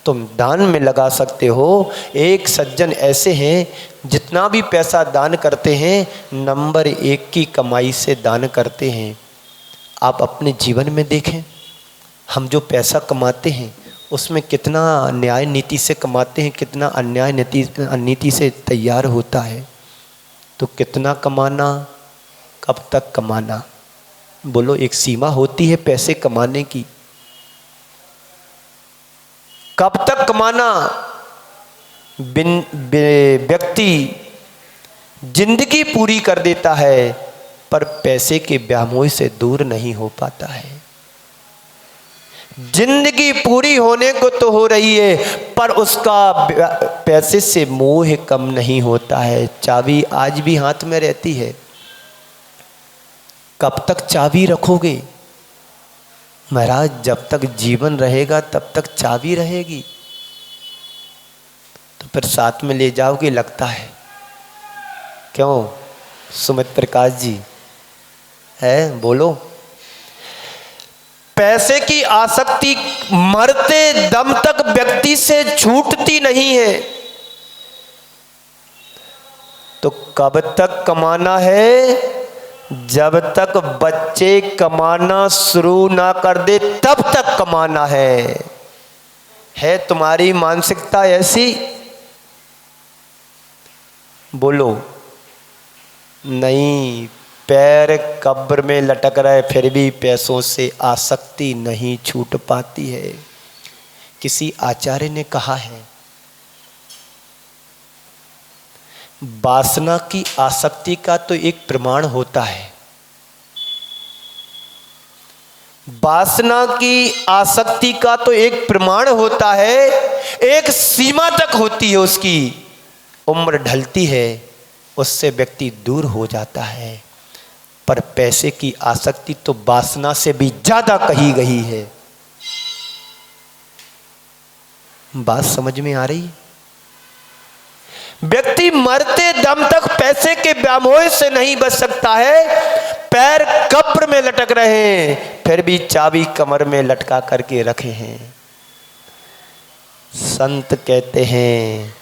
तुम दान में लगा सकते हो। एक सज्जन ऐसे हैं जितना भी पैसा दान करते हैं नंबर 1 की कमाई से दान करते हैं। आप अपने जीवन में देखें, हम जो पैसा कमाते हैं उसमें कितना न्याय नीति से कमाते हैं, कितना अन्याय नीति से तैयार होता है। तो कितना कमाना, कब तक कमाना? बोलो, एक सीमा होती है पैसे कमाने की। कब तक कमाना? व्यक्ति जिंदगी पूरी कर देता है पर पैसे के व्यामोह से दूर नहीं हो पाता है। जिंदगी पूरी होने को तो हो रही है पर उसका पैसे से मोह कम नहीं होता है। चाबी आज भी हाथ में रहती है। कब तक चाबी रखोगे? महाराज, जब तक जीवन रहेगा तब तक चाबी रहेगी। तो फिर साथ में ले जाओगे लगता है। क्यों सुमित प्रकाश जी है? बोलो। पैसे की आसक्ति मरते दम तक व्यक्ति से छूटती नहीं है। तो कब तक कमाना है? जब तक बच्चे कमाना शुरू ना कर दे तब तक कमाना है तुम्हारी मानसिकता ऐसी? बोलो। नहीं, पैर कब्र में लटक रहे फिर भी पैसों से आसक्ति नहीं छूट पाती है। किसी आचार्य ने कहा है, वासना की आसक्ति का तो एक प्रमाण होता है। वासना की आसक्ति का तो एक प्रमाण होता है, एक सीमा तक होती है, उसकी उम्र ढलती है, उससे व्यक्ति दूर हो जाता है। पर पैसे की आसक्ति तो वासना से भी ज्यादा कही गई है। बात समझ में आ रही? व्यक्ति मरते दम तक पैसे के व्यामोह से नहीं बच सकता है, पैर कब्र में लटक रहे हैं, फिर भी चाबी कमर में लटका करके रखे हैं। संत कहते हैं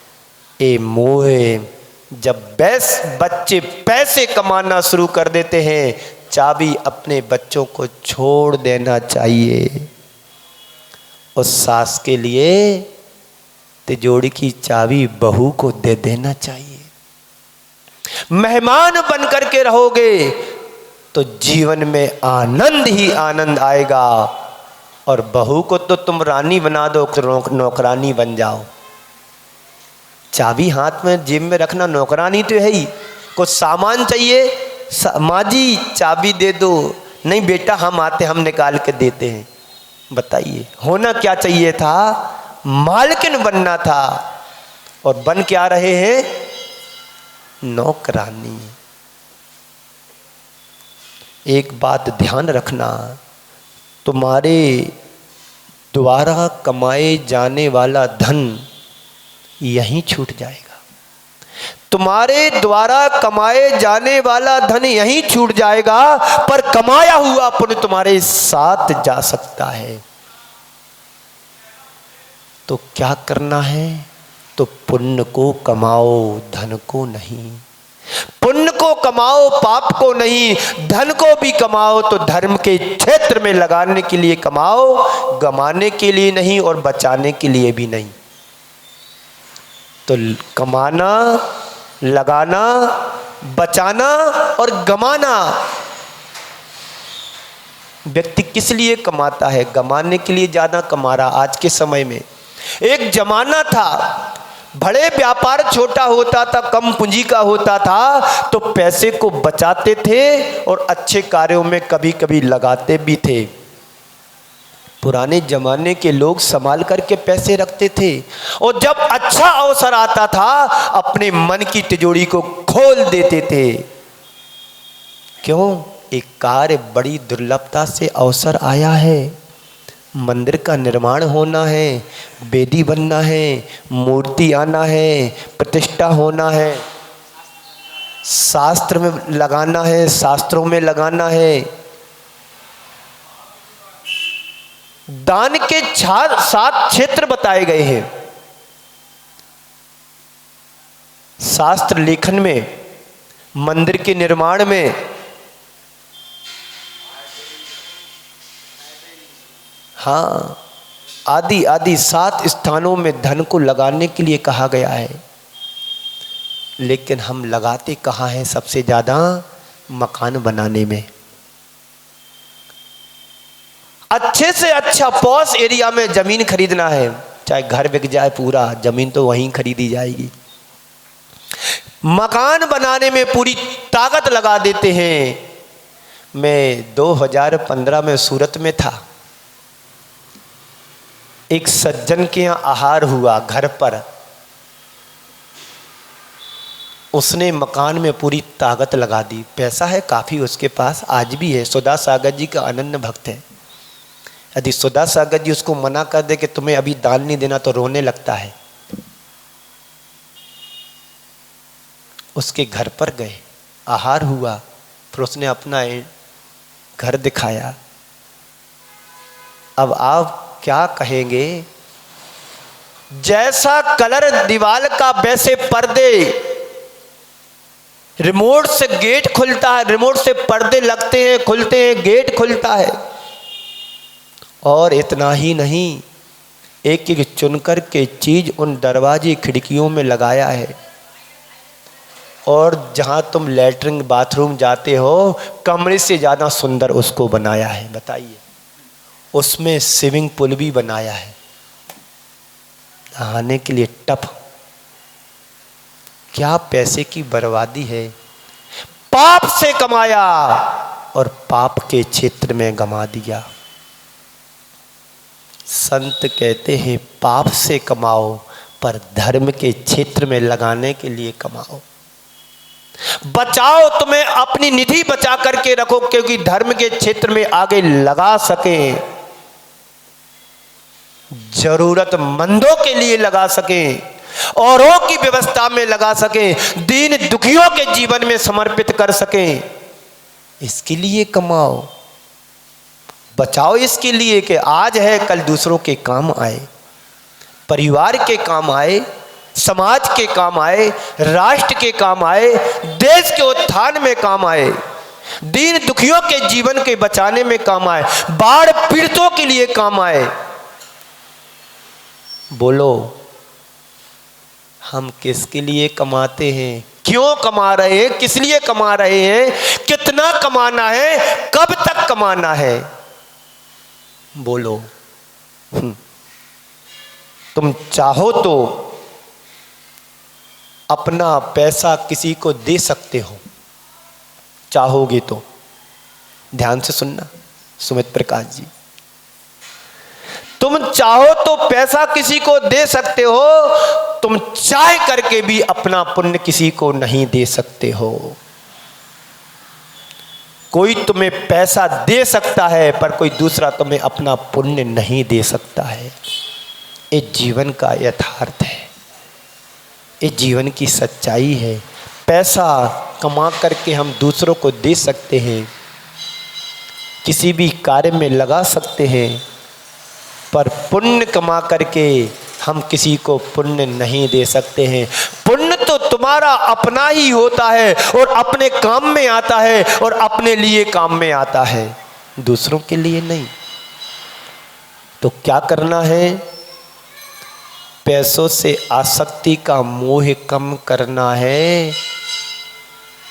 ए मोहे, जब बच्चे पैसे कमाना शुरू कर देते हैं, चाबी अपने बच्चों को छोड़ देना चाहिए। उस सास के लिए तिजोरी की चाबी बहू को दे देना चाहिए। मेहमान बन करके रहोगे तो जीवन में आनंद ही आनंद आएगा। और बहू को तो तुम रानी बना दो, नौकरानी बन जाओ। चाबी हाथ में जेब में रखना नौकरानी तो है ही। कुछ सामान चाहिए, माँ जी चाबी दे दो, नहीं बेटा हम आते हम निकाल के देते हैं। बताइए होना क्या चाहिए था? मालकिन बनना था, और बन क्या रहे हैं? नौकरानी। एक बात ध्यान रखना, तुम्हारे द्वारा कमाए जाने वाला धन यहीं छूट जाएगा। तुम्हारे द्वारा कमाए जाने वाला धन यहीं छूट जाएगा, पर कमाया हुआ पुण्य तुम्हारे साथ जा सकता है। तो क्या करना है? तो पुण्य को कमाओ, धन को नहीं। पुण्य को कमाओ, पाप को नहीं। धन को भी कमाओ तो धर्म के क्षेत्र में लगाने के लिए कमाओ, गमाने के लिए नहीं और बचाने के लिए भी नहीं। तो कमाना, लगाना, बचाना और गमाना। व्यक्ति किस लिए कमाता है? गमाने के लिए ज़्यादा कमा रहा। आज के समय में एक जमाना था, बड़े व्यापार छोटा होता था, कम पूंजी का होता था, तो पैसे को बचाते थे और अच्छे कार्यों में कभी कभी लगाते भी थे। पुराने जमाने के लोग संभाल करके पैसे रखते थे, और जब अच्छा अवसर आता था अपने मन की तिजोरी को खोल देते थे। क्यों? एक कार्य बड़ी दुर्लभता से अवसर आया है, मंदिर का निर्माण होना है, वेदी बनना है, मूर्ति आना है, प्रतिष्ठा होना है, शास्त्र में लगाना है, शास्त्रों में लगाना है। दान के 7 क्षेत्र बताए गए हैं शास्त्र लेखन में, मंदिर के निर्माण में। हाँ, आदि आदि 7 स्थानों में धन को लगाने के लिए कहा गया है। लेकिन हम लगाते कहाँ हैं? सबसे ज़्यादा मकान बनाने में। अच्छे से अच्छा पॉश एरिया में ज़मीन खरीदना है, चाहे घर बिक जाए पूरा, ज़मीन तो वहीं खरीदी जाएगी। मकान बनाने में पूरी ताकत लगा देते हैं। मैं 2015 में सूरत में था, एक सज्जन के यहाँ आहार हुआ घर पर। उसने मकान में पूरी ताकत लगा दी, पैसा है काफ़ी उसके पास, आज भी है। सुधा सागर जी का अनन्य भक्त है। यदि सुधा सागर जी उसको मना कर दे कि तुम्हें अभी दान नहीं देना, तो रोने लगता है। उसके घर पर गए, आहार हुआ, फिर उसने अपना घर दिखाया। अब आप क्या कहेंगे? जैसा कलर दीवार का वैसे पर्दे, रिमोट से गेट खुलता है, रिमोट से पर्दे लगते हैं, खुलते हैं, गेट खुलता है। और इतना ही नहीं, एक एक चुनकर के चीज उन दरवाजे खिड़कियों में लगाया है। और जहां तुम लैट्रिन बाथरूम जाते हो, कमरे से ज़्यादा सुंदर उसको बनाया है। बताइए, उसमें स्विमिंग पूल भी बनाया है, नहाने के लिए टप। क्या पैसे की बर्बादी है! पाप से कमाया और पाप के क्षेत्र में गमा दिया। संत कहते हैं पाप से कमाओ, पर धर्म के क्षेत्र में लगाने के लिए कमाओ। बचाओ, तुम्हें अपनी निधि बचा करके रखो, क्योंकि धर्म के क्षेत्र में आगे लगा सकें, जरूरतमंदों के लिए लगा सकें, औरों की व्यवस्था में लगा सकें, दीन दुखियों के जीवन में समर्पित कर सकें। इसके लिए कमाओ, बचाओ इसके लिए कि आज है कल दूसरों के काम आए, परिवार के काम आए, समाज के काम आए, राष्ट्र के काम आए, देश के उत्थान में काम आए, दीन दुखियों के जीवन के बचाने में काम आए, बाढ़ पीड़ितों के लिए काम आए। बोलो हम किसके लिए कमाते हैं, क्यों कमा रहे हैं, किस लिए कमा रहे हैं, कितना कमाना है, कब तक कमाना है? बोलो। तुम चाहो तो अपना पैसा किसी को दे सकते हो, चाहोगे तो। ध्यान से सुनना सुमित प्रकाश जी, तुम चाहो तो पैसा किसी को दे सकते हो, तुम चाह करके भी अपना पुण्य किसी को नहीं दे सकते हो। कोई तुम्हें पैसा दे सकता है पर कोई दूसरा तुम्हें अपना पुण्य नहीं दे सकता है। ये जीवन का यथार्थ है, ये जीवन की सच्चाई है। पैसा कमा करके हम दूसरों को दे सकते हैं, किसी भी कार्य में लगा सकते हैं, पर पुण्य कमा करके हम किसी को पुण्य नहीं दे सकते हैं। पुण्य तो तुम्हारा अपना ही होता है और अपने काम में आता है और अपने लिए काम में आता है, दूसरों के लिए नहीं। तो क्या करना है? पैसों से आसक्ति का मोह कम करना है।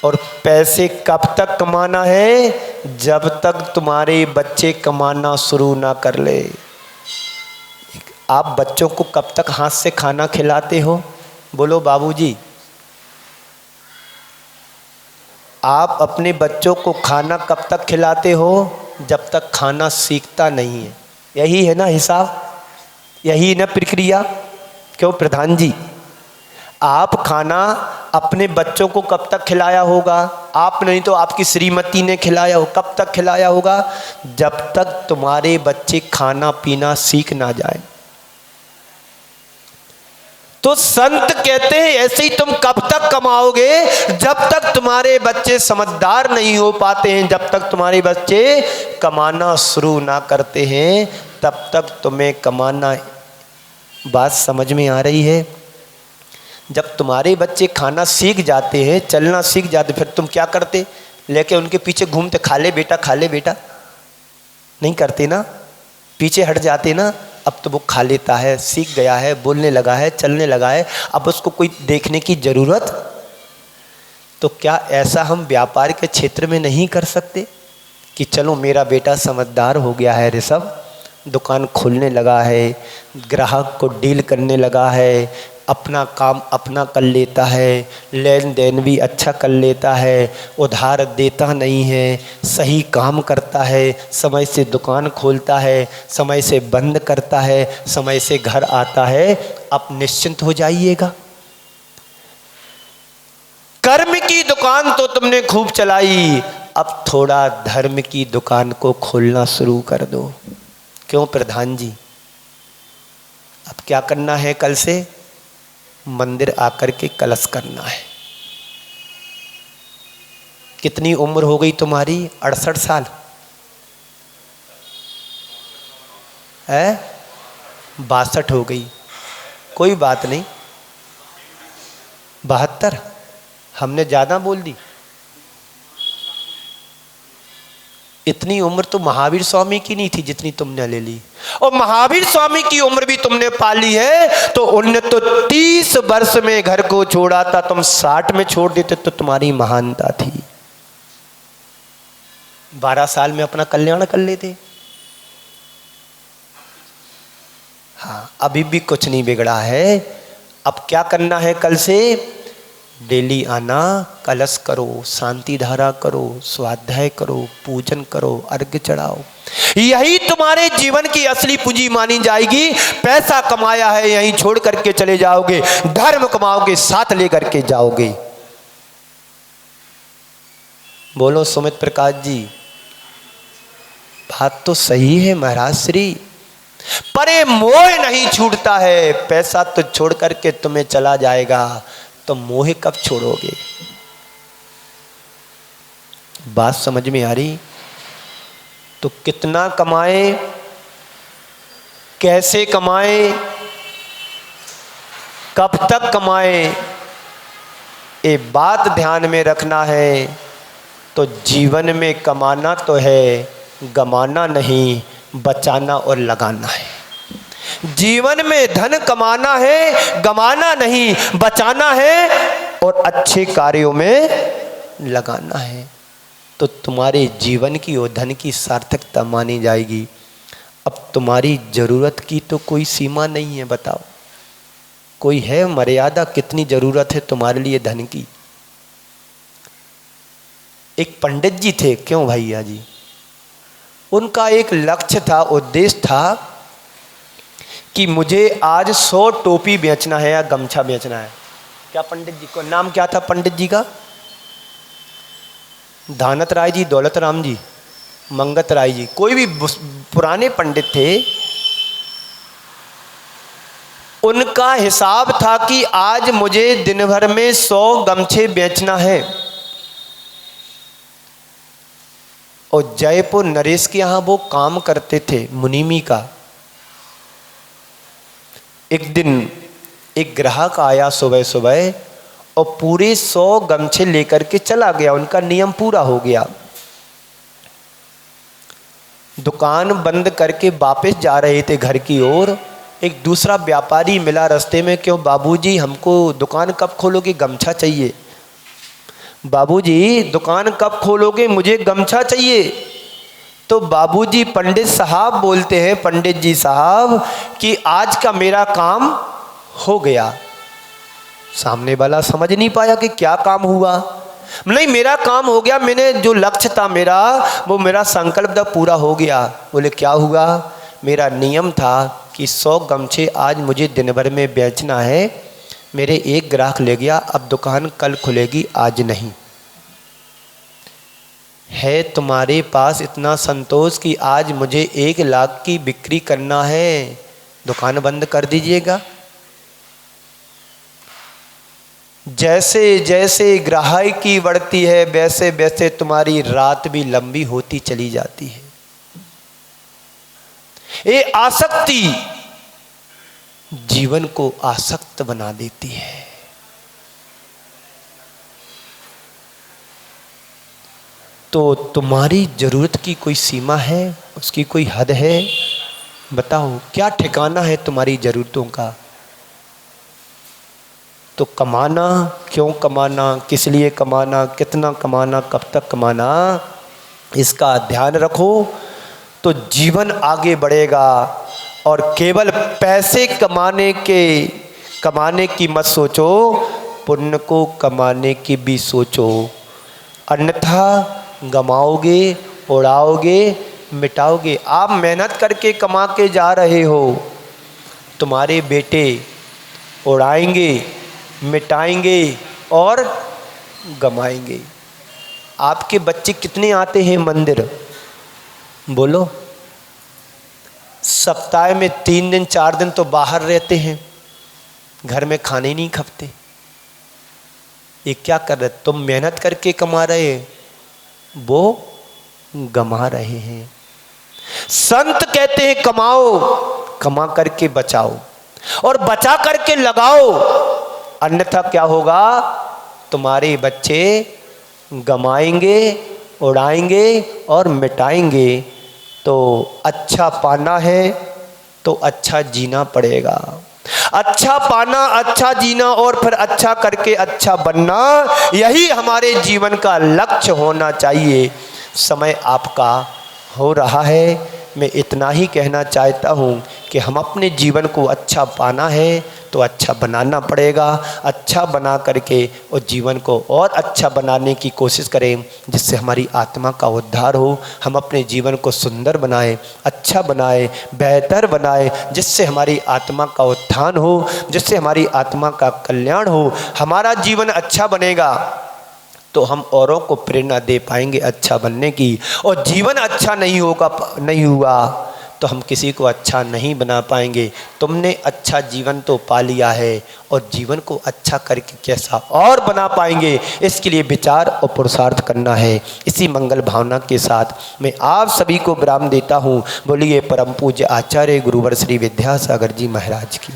और पैसे कब तक कमाना है? जब तक तुम्हारे बच्चे कमाना शुरू ना कर ले। आप बच्चों को कब तक हाथ से खाना खिलाते हो? बोलो बाबूजी। आप अपने बच्चों को खाना कब तक खिलाते हो? जब तक खाना सीखता नहीं है। यही है ना हिसाब, यही ना प्रक्रिया। क्यों प्रधान जी? आप खाना अपने बच्चों को कब तक खिलाया होगा? आप नहीं तो आपकी श्रीमती ने खिलाया हो। कब तक खिलाया होगा? जब तक तुम्हारे बच्चे खाना पीना सीख ना जाए। तो संत कहते हैं ऐसे ही तुम कब तक कमाओगे? जब तक तुम्हारे बच्चे समझदार नहीं हो पाते हैं, जब तक तुम्हारे बच्चे कमाना शुरू ना करते हैं, तब तक तुम्हें कमाना। बात समझ में आ रही है? जब तुम्हारे बच्चे खाना सीख जाते हैं, चलना सीख जाते, फिर तुम क्या करते? लेके उनके पीछे घूमते, खा ले बेटा, खा ले बेटा। नहीं करते ना, पीछे हट जाते ना। अब तो वो खा लेता है, सीख गया है, बोलने लगा है, चलने लगा है, अब उसको कोई देखने की जरूरत। तो क्या ऐसा हम व्यापार के क्षेत्र में नहीं कर सकते कि चलो मेरा बेटा समझदार हो गया है, ऋषभ दुकान खोलने लगा है, ग्राहक को डील करने लगा है, अपना काम अपना कर लेता है, लेन देन भी अच्छा कर लेता है, उधार देता नहीं है, सही काम करता है, समय से दुकान खोलता है, समय से बंद करता है, समय से घर आता है, आप निश्चिंत हो जाइएगा। कर्म की दुकान तो तुमने खूब चलाई, अब थोड़ा धर्म की दुकान को खोलना शुरू कर दो। क्यों प्रधान जी? अब क्या करना है? कल से मंदिर आकर के कलश करना है। कितनी उम्र हो गई तुम्हारी? 68 साल है? 62 हो गई, कोई बात नहीं। 72? हमने ज़्यादा बोल दी। इतनी उम्र तो महावीर स्वामी की नहीं थी जितनी तुमने ले ली। और महावीर स्वामी की उम्र भी तुमने पाली है, तो उनने तो 30 वर्ष में घर को छोड़ा था, तुम 60 में छोड़ देते तो तुम्हारी महानता थी। 12 साल में अपना कल्याण कर लेते। हाँ, अभी भी कुछ नहीं बिगड़ा है। अब क्या करना है? कल से डेली आना, कलश करो, शांति धारा करो, स्वाध्याय करो, पूजन करो, अर्घ्य चढ़ाओ। यही तुम्हारे जीवन की असली पूंजी मानी जाएगी। पैसा कमाया है यहीं छोड़ करके चले जाओगे, धर्म कमाओगे साथ लेकर के जाओगे। बोलो सुमित प्रकाश जी। बात तो सही है महाराज श्री, पर ये मोह नहीं छूटता है। पैसा तो छोड़ करके तुम्हें चला जाएगा, तो मोह कब छोड़ोगे? बात समझ में आ रही? तो कितना कमाए, कैसे कमाए, कब तक कमाए, ये बात ध्यान में रखना है। तो जीवन में कमाना तो है, गमाना नहीं, बचाना और लगाना है। जीवन में धन कमाना है, गमाना नहीं, बचाना है और अच्छे कार्यों में लगाना है। तो तुम्हारे जीवन की और धन की सार्थकता मानी जाएगी। अब तुम्हारी ज़रूरत की तो कोई सीमा नहीं है, बताओ कोई है मर्यादा? कितनी ज़रूरत है तुम्हारे लिए धन की? एक पंडित जी थे, क्यों भैया जी, उनका एक लक्ष्य था, उद्देश्य था कि मुझे आज 100 टोपी बेचना है या गमछा बेचना है। क्या पंडित जी को नाम क्या था? पंडित जी का धानत राय जी, दौलत राम जी, मंगत राय जी, कोई भी पुराने पंडित थे। उनका हिसाब था कि आज मुझे दिन भर में 100 गमछे बेचना है। और जयपुर नरेश के यहाँ वो काम करते थे, मुनीमी का। एक दिन एक ग्राहक आया सुबह सुबह और पूरे 100 गमछे लेकर के चला गया, उनका नियम पूरा हो गया। दुकान बंद करके वापस जा रहे थे घर की ओर, एक दूसरा व्यापारी मिला रास्ते में। क्यों बाबूजी, हमको दुकान कब खोलोगे? गमछा चाहिए। बाबूजी दुकान कब खोलोगे? मुझे गमछा चाहिए। तो बाबूजी पंडित साहब बोलते हैं, पंडित जी साहब, कि आज का मेरा काम हो गया। सामने वाला समझ नहीं पाया कि क्या काम हुआ। नहीं, मेरा काम हो गया, मैंने जो लक्ष्य था मेरा, वो मेरा संकल्प था, पूरा हो गया। बोले क्या हुआ? मेरा नियम था कि 100 गमछे आज मुझे दिन भर में बेचना है। मेरे एक ग्राहक ले गया, अब दुकान कल खुलेगी, आज नहीं। है तुम्हारे पास इतना संतोष कि आज मुझे 1 लाख की बिक्री करना है, दुकान बंद कर दीजिएगा? जैसे जैसे ग्राहकी बढ़ती है वैसे वैसे तुम्हारी रात भी लंबी होती चली जाती है। ये आसक्ति जीवन को आसक्त बना देती है। तो तुम्हारी जरूरत की कोई सीमा है? उसकी कोई हद है? बताओ क्या ठिकाना है तुम्हारी जरूरतों का? तो कमाना, क्यों कमाना, किस लिए कमाना, कितना कमाना, कब तक कमाना, इसका ध्यान रखो तो जीवन आगे बढ़ेगा। और केवल पैसे कमाने की मत सोचो, पुण्य को कमाने की भी सोचो, अन्यथा गमाओगे, उड़ाओगे, मिटाओगे। आप मेहनत करके कमा के जा रहे हो, तुम्हारे बेटे उड़ाएंगे, मिटाएंगे और गमाएंगे। आपके बच्चे कितने आते हैं मंदिर? बोलो। सप्ताह में 3 दिन 4 दिन तो बाहर रहते हैं, घर में खाने नहीं खपते। ये क्या कर रहे? तुम मेहनत करके कमा रहे, वो गमा रहे हैं। संत कहते हैं कमाओ, कमा करके बचाओ और बचा करके लगाओ, अन्यथा क्या होगा? तुम्हारे बच्चे गमाएंगे, उड़ाएंगे और मिटाएंगे। तो अच्छा पाना है तो अच्छा जीना पड़ेगा। अच्छा पाना, अच्छा जीना और फिर अच्छा करके अच्छा बनना, यही हमारे जीवन का लक्ष्य होना चाहिए। समय आपका हो रहा है। मैं इतना ही कहना चाहता हूँ कि हम अपने जीवन को अच्छा पाना है तो अच्छा बनाना पड़ेगा। अच्छा बना करके उस जीवन को और अच्छा बनाने की कोशिश करें, जिससे हमारी आत्मा का उद्धार हो। हम अपने जीवन को सुंदर बनाएं, अच्छा बनाएं, बेहतर बनाएं, जिससे हमारी आत्मा का उत्थान हो, जिससे हमारी आत्मा का कल्याण हो। हमारा जीवन अच्छा बनेगा तो हम औरों को प्रेरणा दे पाएंगे अच्छा बनने की। और जीवन अच्छा नहीं हुआ तो हम किसी को अच्छा नहीं बना पाएंगे। तुमने अच्छा जीवन तो पा लिया है और जीवन को अच्छा करके कैसा और बना पाएंगे, इसके लिए विचार और पुरुषार्थ करना है। इसी मंगल भावना के साथ मैं आप सभी को विराम देता हूँ। बोलिए परम पूज्य आचार्य गुरुवर श्री विद्यासागर जी महाराज की।